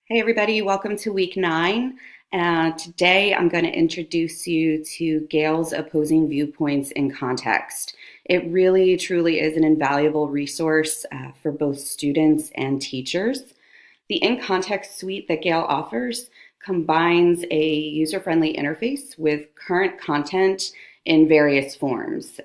Hey everybody, welcome to week 9. Today I'm going to introduce you to Gale's opposing viewpoints in context. It really truly is an invaluable resource for both students and teachers. The In Context suite that Gale offers combines a user-friendly interface with current content in various forms.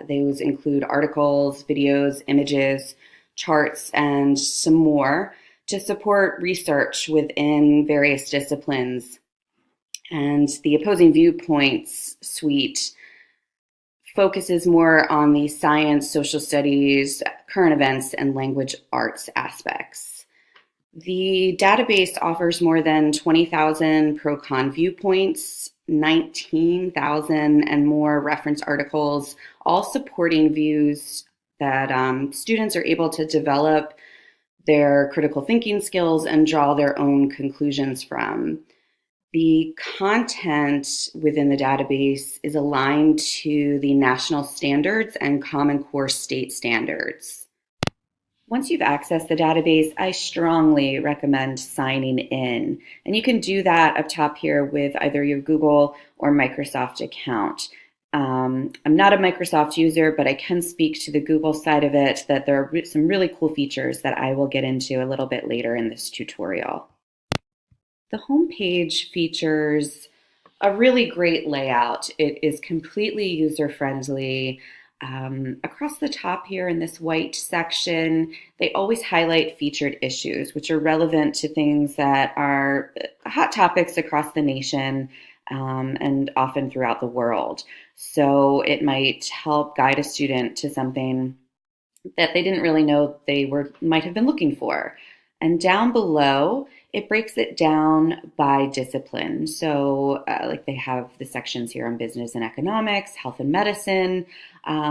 Those include articles, videos, images, charts, and some more to support research within various disciplines. And the Opposing Viewpoints suite focuses more on the science, social studies, current events, and language arts aspects. The database offers more than 20,000 pro-con viewpoints, 19,000 and more reference articles, all supporting views that students are able to develop their critical thinking skills and draw their own conclusions from. The content within the database is aligned to the national standards and Common Core state standards. Once you've accessed the database, I strongly recommend signing in. And you can do that up top here with either your Google or Microsoft account. I'm not a Microsoft user, but I can speak to the Google side of it, that there are some really cool features that I will get into a little bit later in this tutorial. The homepage features a really great layout. It is completely user-friendly. Across the top here in this white section, they always highlight featured issues, which are relevant to things that are hot topics across the nation and often throughout the world. So it might help guide a student to something that they didn't really know they might have been looking for. And down below, it breaks it down by discipline. So like they have the sections here on business and economics, health and medicine,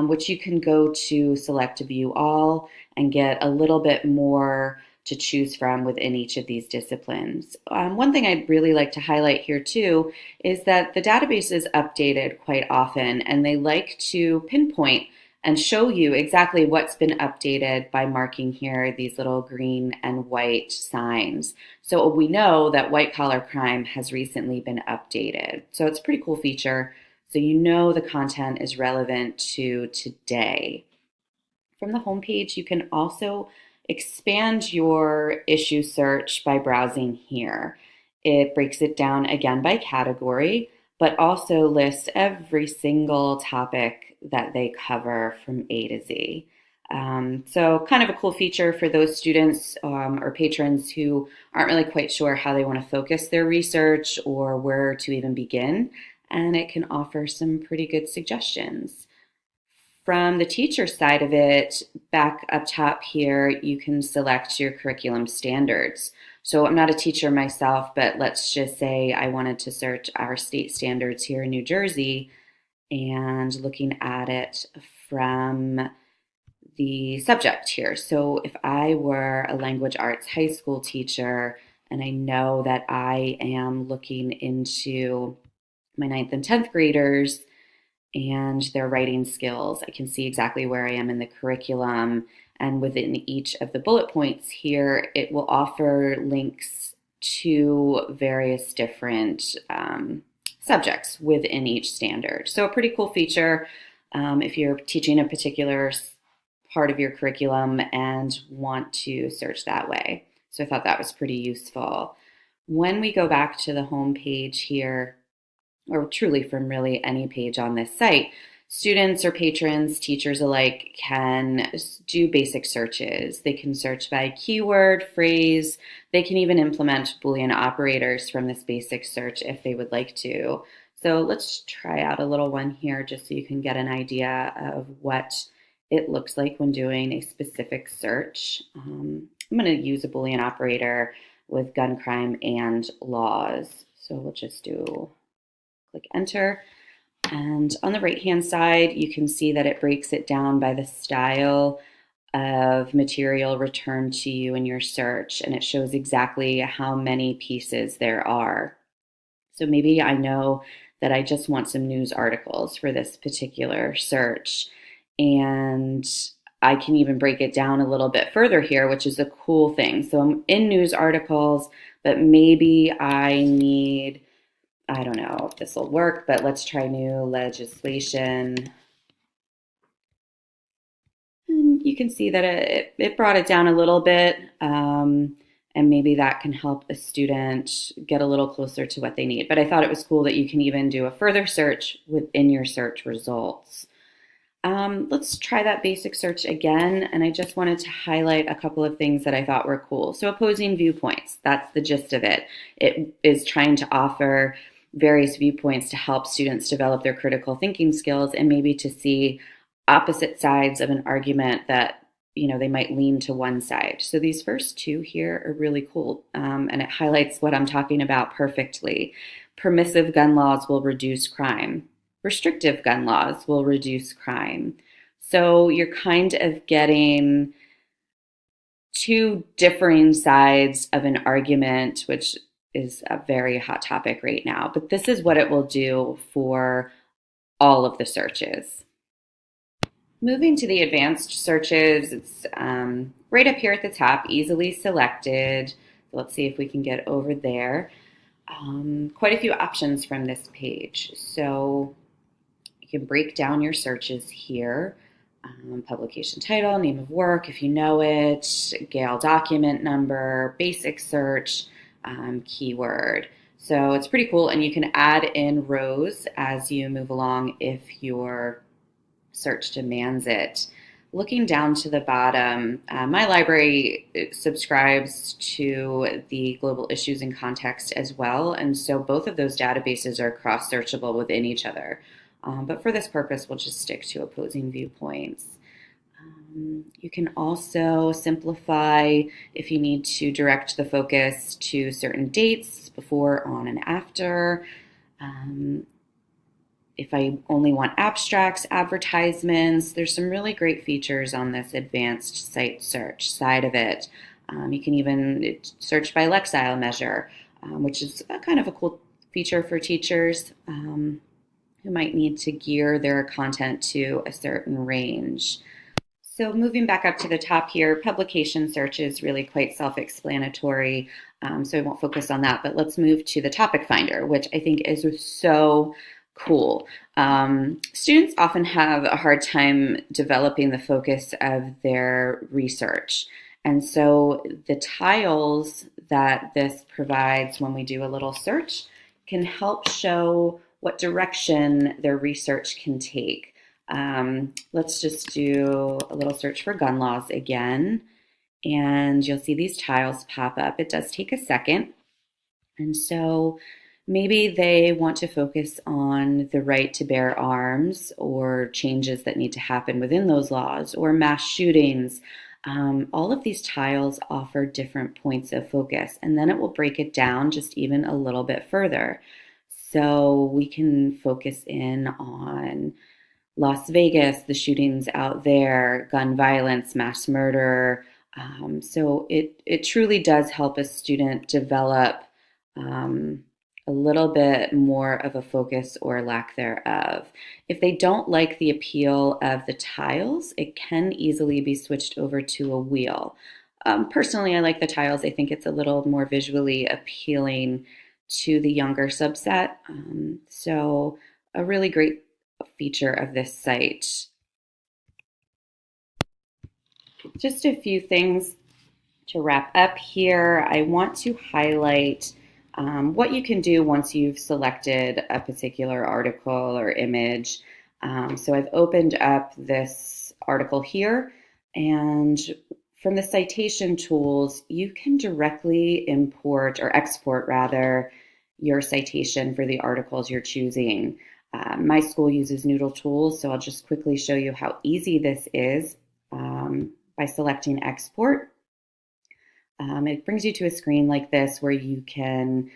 which you can go to select to view all and get a little bit more to choose from within each of these disciplines. One thing I'd really like to highlight here too is that the database is updated quite often, and they like to pinpoint and show you exactly what's been updated by marking here these little green and white signs. So we know that white collar crime has recently been updated. So it's a pretty cool feature. So you know the content is relevant to today. From the homepage, you can also expand your issue search by browsing here. It breaks it down again by category, but also lists every single topic that they cover from A to Z. So kind of a cool feature for those students or patrons who aren't really quite sure how they want to focus their research or where to even begin. And it can offer some pretty good suggestions. From the teacher side of it, back up top here, you can select your curriculum standards. So I'm not a teacher myself, but let's just say I wanted to search our state standards here in New Jersey and looking at it from the subject here. So if I were a language arts high school teacher and I know that I am looking into my 9th and 10th graders and their writing skills, I can see exactly where I am in the curriculum. And within each of the bullet points here, it will offer links to various different subjects within each standard. So a pretty cool feature if you're teaching a particular part of your curriculum and want to search that way. So I thought that was pretty useful. When we go back to the home page here, or truly from really any page on this site, students or patrons, teachers alike, can do basic searches. They can search by keyword, phrase. They can even implement Boolean operators from this basic search if they would like to. So let's try out a little one here just so you can get an idea of what it looks like when doing a specific search. I'm going to use a Boolean operator with gun crime and laws. So we'll just click enter. And on the right-hand side, you can see that it breaks it down by the style of material returned to you in your search, and it shows exactly how many pieces there are. So maybe I know that I just want some news articles for this particular search, and I can even break it down a little bit further here, which is a cool thing. So I'm in news articles, but maybe I need, I don't know if this will work, but let's try new legislation. And you can see that it brought it down a little bit, and maybe that can help a student get a little closer to what they need. But I thought it was cool that you can even do a further search within your search results. Let's try that basic search again, and I just wanted to highlight a couple of things that I thought were cool. So opposing viewpoints, that's the gist of it. It is trying to offer various viewpoints to help students develop their critical thinking skills and maybe to see opposite sides of an argument that they might lean to one side. So these first two here are really cool, and it highlights what I'm talking about perfectly. Permissive gun laws will reduce crime. Restrictive gun laws will reduce crime. So you're kind of getting two differing sides of an argument, which is a very hot topic right now. But this is what it will do for all of the searches. Moving to the advanced searches, it's right up here at the top, easily selected. Let's see if we can get over there. Quite a few options from this page. So you can break down your searches here. Publication title, name of work, if you know it, Gale document number, basic search, keyword. So it's pretty cool, and you can add in rows as you move along if your search demands it. Looking down to the bottom, my library subscribes to the Global Issues in Context as well, and so both of those databases are cross-searchable within each other. But for this purpose, we'll just stick to opposing viewpoints. You can also simplify if you need to direct the focus to certain dates, before, on, and after. If I only want abstracts, advertisements, there's some really great features on this advanced site search side of it. You can even search by Lexile measure, which is kind of a cool feature for teachers who might need to gear their content to a certain range. So moving back up to the top here, publication search is really quite self-explanatory, so I won't focus on that, but let's move to the topic finder, which I think is so cool. Students often have a hard time developing the focus of their research. And so the tiles that this provides when we do a little search can help show what direction their research can take. Let's just do a little search for gun laws again, and you'll see these tiles pop up. It does take a second. And so maybe they want to focus on the right to bear arms or changes that need to happen within those laws or mass shootings. All of these tiles offer different points of focus, and then it will break it down just even a little bit further. So we can focus in on Las Vegas, the shootings out there, gun violence, mass murder. So it truly does help a student develop a little bit more of a focus or lack thereof. If they don't like the appeal of the tiles, it can easily be switched over to a wheel. Personally, I like the tiles. I think it's a little more visually appealing to the younger subset. So a really great feature of this site. Just a few things to wrap up here. I want to highlight what you can do once you've selected a particular article or image. So I've opened up this article here, and from the citation tools, you can directly import or export rather your citation for the articles you're choosing. My school uses Noodle Tools, so I'll just quickly show you how easy this is by selecting export. It brings you to a screen like this where you can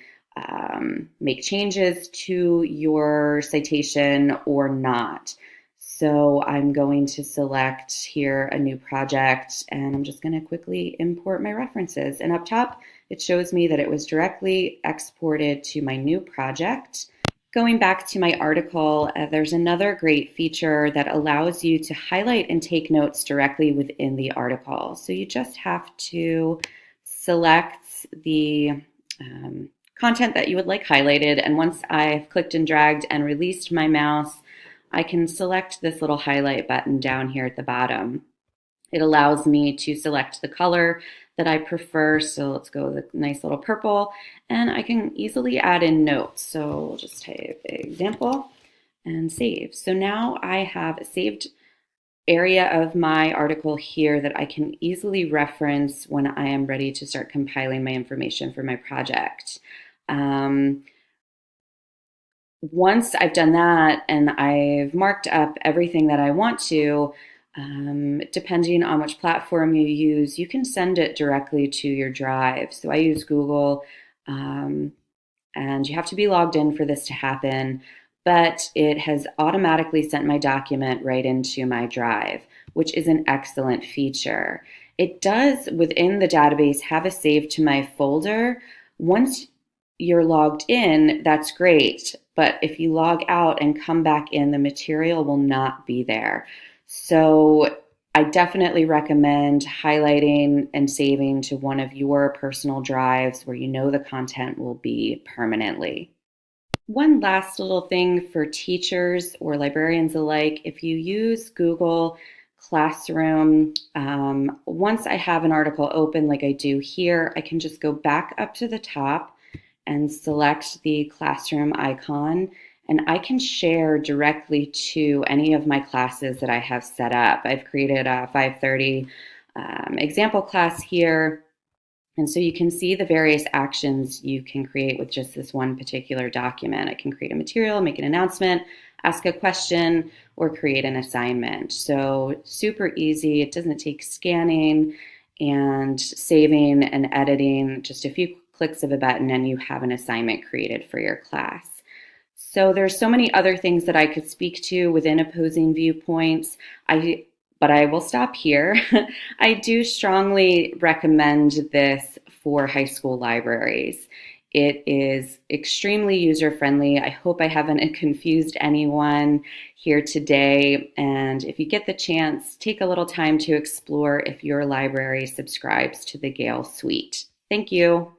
make changes to your citation or not. So I'm going to select here a new project, and I'm just going to quickly import my references. And up top, it shows me that it was directly exported to my new project. Going back to my article, there's another great feature that allows you to highlight and take notes directly within the article. So you just have to select the content that you would like highlighted. And once I've clicked and dragged and released my mouse, I can select this little highlight button down here at the bottom. It allows me to select the color that I prefer. So let's go with a nice little purple, and I can easily add in notes. So we'll just type example and save. So now I have a saved area of my article here that I can easily reference when I am ready to start compiling my information for my project. Once I've done that and I've marked up everything that I want to, depending on which platform you use, you can send it directly to your drive. So I use Google, and you have to be logged in for this to happen, but it has automatically sent my document right into my drive, which is an excellent feature. It does, within the database, have a save to my folder. Once you're logged in, that's great. But if you log out and come back in, the material will not be there. So I definitely recommend highlighting and saving to one of your personal drives where you know the content will be permanently. One last little thing for teachers or librarians alike, if you use Google Classroom, once I have an article open like I do here, I can just go back up to the top and select the classroom icon, and I can share directly to any of my classes that I have set up. I've created a 530 example class here, and so you can see the various actions you can create with just this one particular document. I can create a material, make an announcement, ask a question, or create an assignment. So super easy. It doesn't take scanning and saving and editing, just a few clicks of a button and you have an assignment created for your class. So there's so many other things that I could speak to within opposing viewpoints, but I will stop here. I do strongly recommend this for high school libraries. It is extremely user-friendly. I hope I haven't confused anyone here today. And if you get the chance, take a little time to explore if your library subscribes to the Gale suite. Thank you.